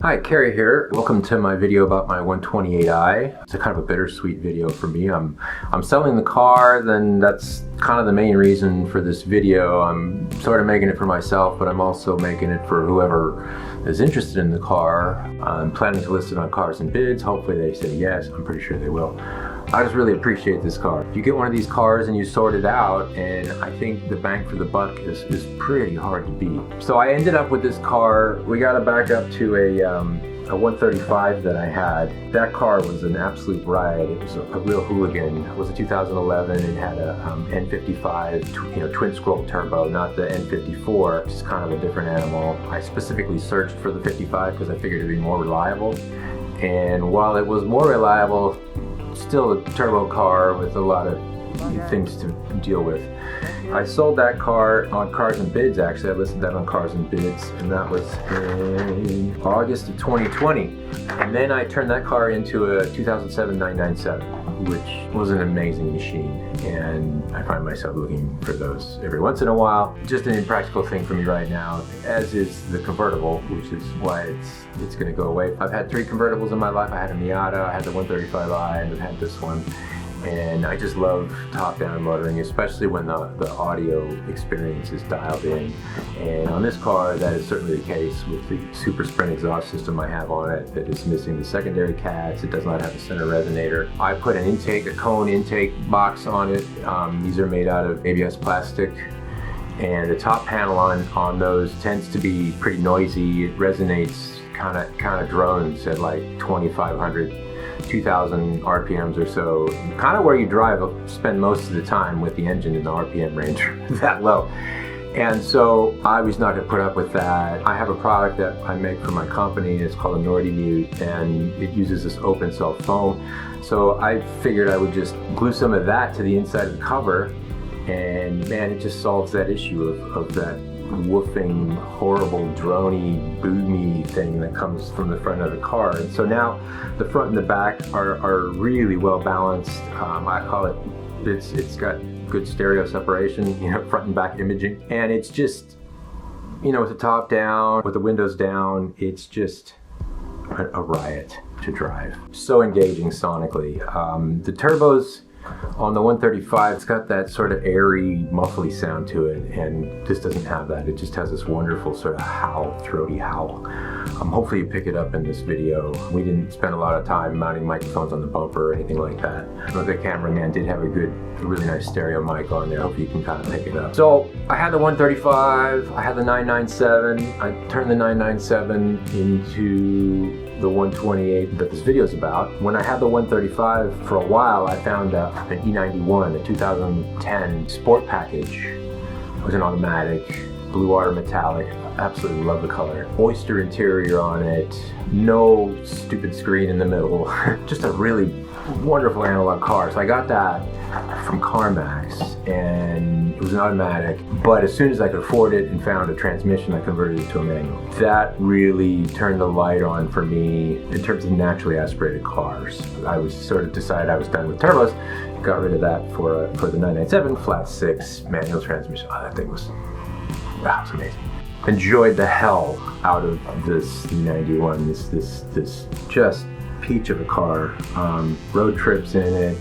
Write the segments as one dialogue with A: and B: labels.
A: Hi, Carey here. Welcome to my video about my 128i. It's a kind of a bittersweet video for me. I'm selling the car, then that's kind of the main reason for this video. I'm sort of making it for myself, but I'm also making it for whoever is interested in the car. I'm planning to list it on Cars and Bids. Hopefully they say yes. I'm pretty sure they will. I just really appreciate this car. You get one of these cars and you sort it out, and I think the bang for the buck is pretty hard to beat. So I ended up with this car. We got it back up to a 135 that I had. That car was an absolute riot. It was a real hooligan. It was a 2011. It had a N55, twin scroll turbo, not the N54, which is kind of a different animal. I specifically searched for the 55 because I figured it'd be more reliable. And while it was more reliable, still a turbo car with a lot of things to deal with. I sold that car on Cars and Bids, actually. I listed that on Cars and Bids, and that was in August of 2020. And then I turned that car into a 2007 997, which was an amazing machine. And I find myself looking for those every once in a while. Just an impractical thing for me right now, as is the Convertible, which is why it's going to go away. I've had 3 convertibles in my life. I had a Miata, I had the 135i, and I've had this one. And I just love top-down motoring, especially when the audio experience is dialed in. And on this car, that is certainly the case with the Super Sprint exhaust system I have on it that is missing the secondary cats. It does not have a center resonator. I put a cone intake box on it. These are made out of ABS plastic. And the top panel on those tends to be pretty noisy. It resonates, kind of drones at like 2,500. 2,000 RPMs or so, kind of where you spend most of the time with the engine in the RPM range that low. And so I was not going to put up with that. I have a product that I make for my company. It's called a Nordy Mute, and it uses this open cell foam. So I figured I would just glue some of that to the inside of the cover, and man, it just solves that issue of that woofing, horrible, droney, boomy thing that comes from the front of the car. And so now the front and the back are really well balanced. I call it, it's got good stereo separation, front and back imaging. And it's just, with the top down, with the windows down, it's just a riot to drive. So engaging sonically. The turbos on the 135, it's got that sort of airy, muffly sound to it, and this doesn't have that. It just has this wonderful sort of howl, throaty howl. Hopefully you pick it up in this video. We didn't spend a lot of time mounting microphones on the bumper or anything like that. But the cameraman did have a really nice stereo mic on there. Hopefully you can kind of pick it up. So I had the 135, I had the 997. I turned the 997 into the 128 that this video is about. When I had the 135 for a while, I found an E91, a 2010 sport package. It was an automatic, blue water metallic. Absolutely love the color. Oyster interior on it, no stupid screen in the middle. Just a really wonderful analog car. So I got that from CarMax, and it was an automatic, but as soon as I could afford it and found a transmission, I converted it to a manual. That really turned the light on for me in terms of naturally aspirated cars. I was sort of decided I was done with turbos, got rid of that for the 997 flat 6 manual transmission. Oh, that thing was, wow, it's amazing. Enjoyed the hell out of this 91, this just peach of a car. Road trips in it,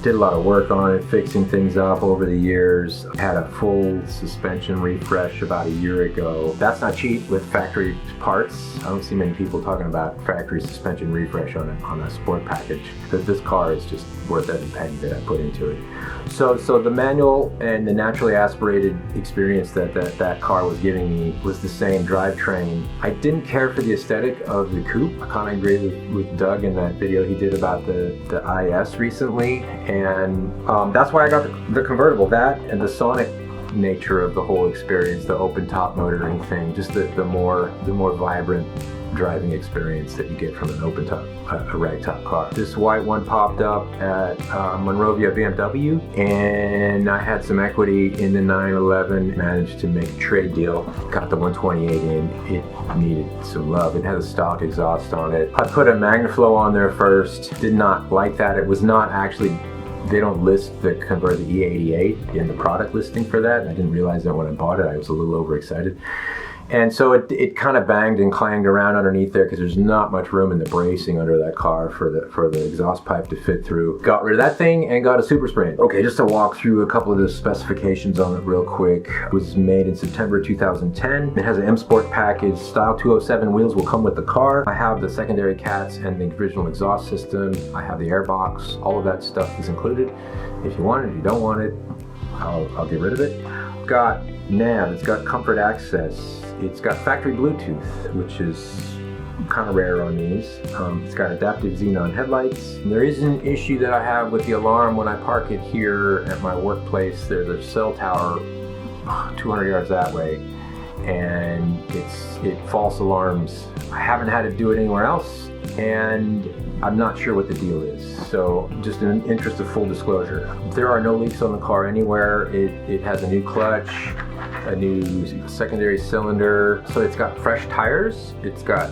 A: did a lot of work on it, fixing things up over the years. Had a full suspension refresh about a year ago. That's not cheap with factory parts. I don't see many people talking about factory suspension refresh on a sport package. This car is just worth every penny that I put into it. So the manual and the naturally aspirated experience that car was giving me was the same drivetrain. I didn't care for the aesthetic of the coupe. I kind of agree with Doug in that video he did about the IS recently. And that's why I got the convertible. That and the sonic nature of the whole experience, the open top motoring thing, just the more vibrant driving experience that you get from an open top, a ragtop car. This white one popped up at Monrovia BMW, and I had some equity in the 911, managed to make a trade deal, got the 128 in. It needed some love. It had a stock exhaust on it. I put a MagnaFlow on there first, did not like that. It was not actually, they don't list the E88 in the product listing for that. I didn't realize that when I bought it. I was a little overexcited. And so it kind of banged and clanged around underneath there because there's not much room in the bracing under that car for the exhaust pipe to fit through. Got rid of that thing and got a Super Sprint. Okay, just to walk through a couple of the specifications on it real quick. It was made in September 2010. It has an M Sport package. Style 207 wheels will come with the car. I have the secondary cats and the original exhaust system. I have the airbox. All of that stuff is included. If you want it, if you don't want it, I'll get rid of it. Got nav, it's got comfort access. It's got factory Bluetooth, which is kind of rare on these. It's got adaptive xenon headlights. And there is an issue that I have with the alarm when I park it here at my workplace. There's a cell tower 200 yards that way, and it false alarms. I haven't had to do it anywhere else, and I'm not sure what the deal is. So just in the interest of full disclosure, there are no leaks on the car anywhere. It has a new clutch, a new secondary cylinder. So it's got fresh tires. It's got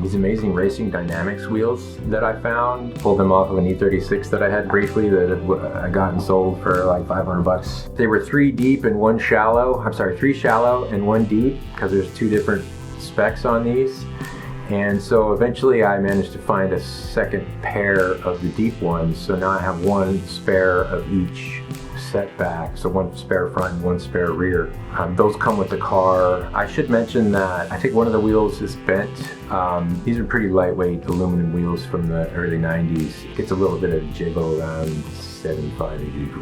A: these amazing Racing Dynamics wheels that I found. Pulled them off of an E36 that I had briefly that I got and sold for like 500 bucks. They were 3 deep and 1 shallow. I'm sorry, 3 shallow and 1 deep, because there's 2 different specs on these. And so eventually I managed to find a second pair of the deep ones. So now I have 1 spare of each set back. So 1 spare front and 1 spare rear. Those come with the car. I should mention that I think one of the wheels is bent. These are pretty lightweight aluminum wheels from the early 90s. It gets a little bit of jiggle around 75,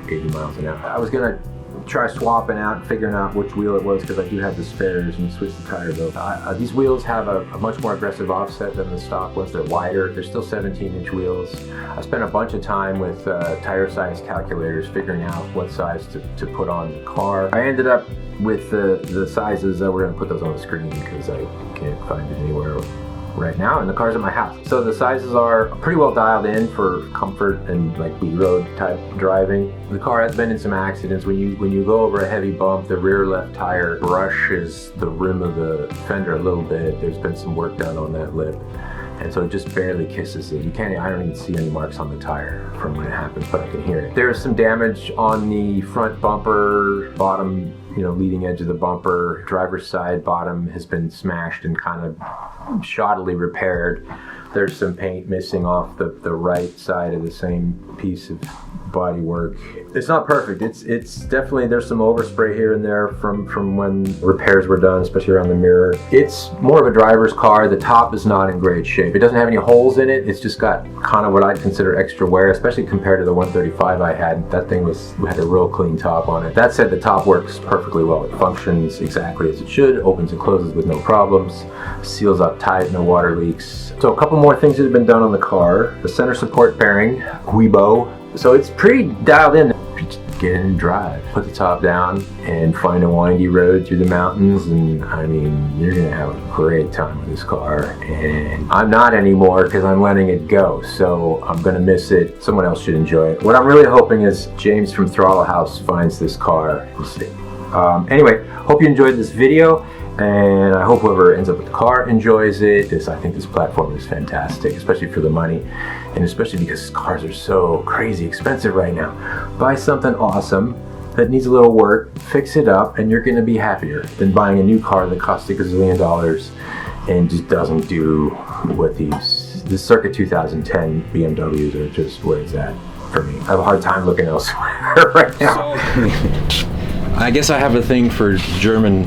A: 80 miles an hour. I was gonna try swapping out, figuring out which wheel it was, because I do have the spares and switch the tires over. These wheels have a much more aggressive offset than the stock ones. They're wider. They're still 17-inch wheels. I spent a bunch of time with tire size calculators figuring out what size to put on the car. I ended up with the sizes. We're going to put those on the screen because I can't find it anywhere right now, and the car's at my house. So the sizes are pretty well dialed in for comfort and like B-road type driving. The car has been in some accidents. When you go over a heavy bump, the rear left tire brushes the rim of the fender a little bit. There's been some work done on that lip, and so it just barely kisses it. I don't even see any marks on the tire from when it happens, but I can hear it. There's some damage on the front bumper, bottom, leading edge of the bumper. Driver's side bottom has been smashed and kind of shoddily repaired. There's some paint missing off the right side of the same piece of body work. It's not perfect. It's definitely, there's some overspray here and there from when repairs were done, especially around the mirror. It's more of a driver's car. The top is not in great shape. It doesn't have any holes in it. It's just got kind of what I'd consider extra wear, especially compared to the 135 I had. That thing had a real clean top on it. That said, the top works perfectly well. It functions exactly as it should, opens and closes with no problems, seals up tight, no water leaks. So a couple more things that have been done on the car. The center support bearing, Weibo. So it's pretty dialed in. Get in and drive. Put the top down and find a windy road through the mountains, and I mean, you're gonna have a great time with this car. And I'm not anymore because I'm letting it go, so I'm gonna miss it. Someone else should enjoy it. What I'm really hoping is James from Throttle House finds this car. We'll see. Anyway, hope you enjoyed this video, and I hope whoever ends up with the car enjoys it. I think this platform is fantastic, especially for the money, and especially because cars are so crazy expensive right now. Buy something awesome that needs a little work, fix it up, and you're going to be happier than buying a new car that costs $1 gazillion and just doesn't do what the circa 2010 BMWs are just where it's at for me. I have a hard time looking elsewhere right now. I guess I have a thing for German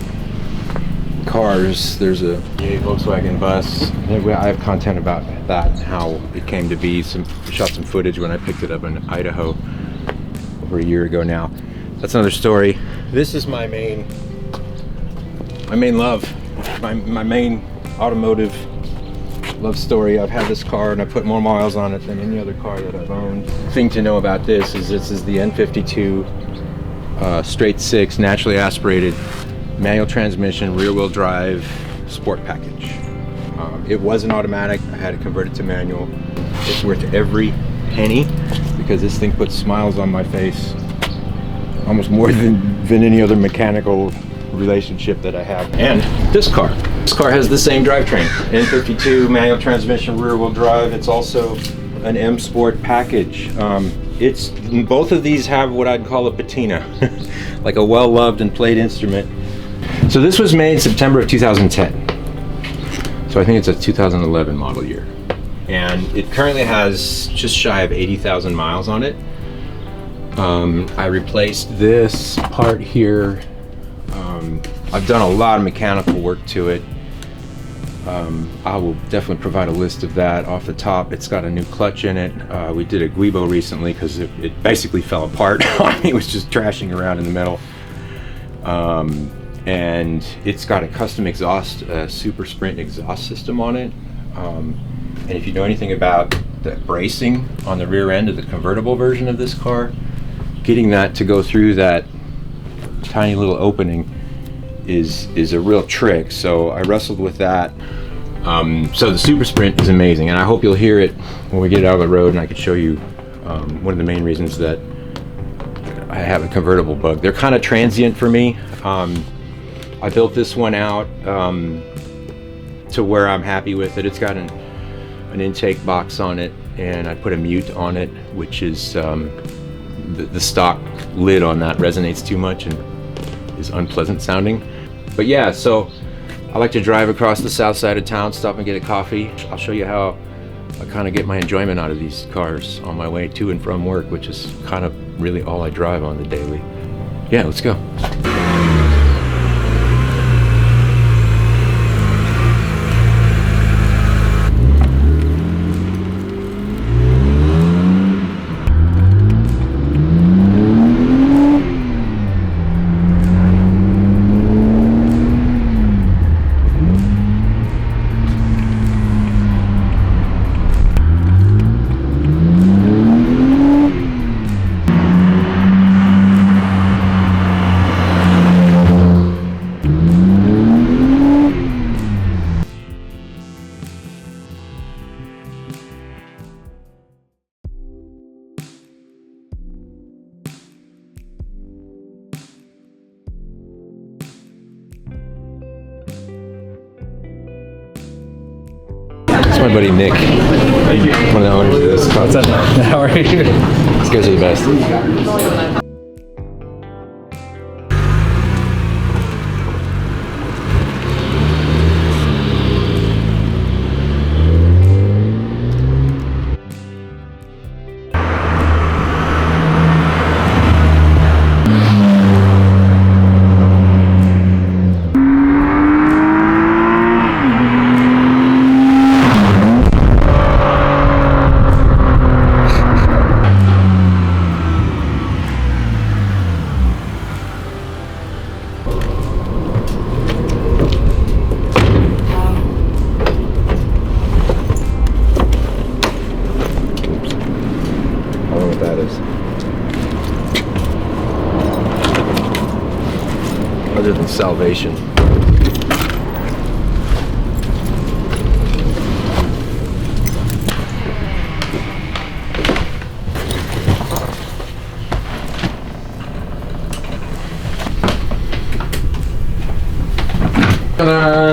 A: cars. There's a Volkswagen bus. I have content about that and how it came to be. Shot some footage when I picked it up in Idaho over a year ago now. That's another story. This is my main love, my main automotive love story. I've had this car and I put more miles on it than any other car that I've owned. The thing to know about this is the N52 straight 6 naturally aspirated manual transmission, rear-wheel drive sport package. It was an automatic. I had to convert it to manual. It's worth every penny because this thing puts smiles on my face almost more than any other mechanical relationship that I have. And this car has the same drivetrain. N52 manual transmission, rear-wheel drive. It's also an M Sport package. Both of these have what I'd call a patina, like a well-loved and played instrument. So this was made September of 2010. So I think it's a 2011 model year. And it currently has just shy of 80,000 miles on it. I replaced this part here. I've done a lot of mechanical work to it. I will definitely provide a list of that off the top. It's got a new clutch in it. We did a guibo recently because it basically fell apart. It was just trashing around in the middle. And it's got a custom exhaust, Super Sprint exhaust system on it. And if you know anything about the bracing on the rear end of the convertible version of this car, getting that to go through that tiny little opening is a real trick. So I wrestled with that. So the Super Sprint is amazing, and I hope you'll hear it when we get it out of the road and I can show you one of the main reasons that I have a convertible bug. They're kind of transient for me. I built this one out to where I'm happy with it. It's got an intake box on it, and I put a mute on it, which is the stock lid on that resonates too much and is unpleasant sounding. But yeah, so I like to drive across the south side of town, stop and get a coffee. I'll show you how I kind of get my enjoyment out of these cars on my way to and from work, which is kind of really all I drive on the daily. Yeah, let's go. That's my buddy Nick, one of the owners of this car.
B: What's up? How are you?
A: These guys are the best. That is. Other than salvation. Ta-da!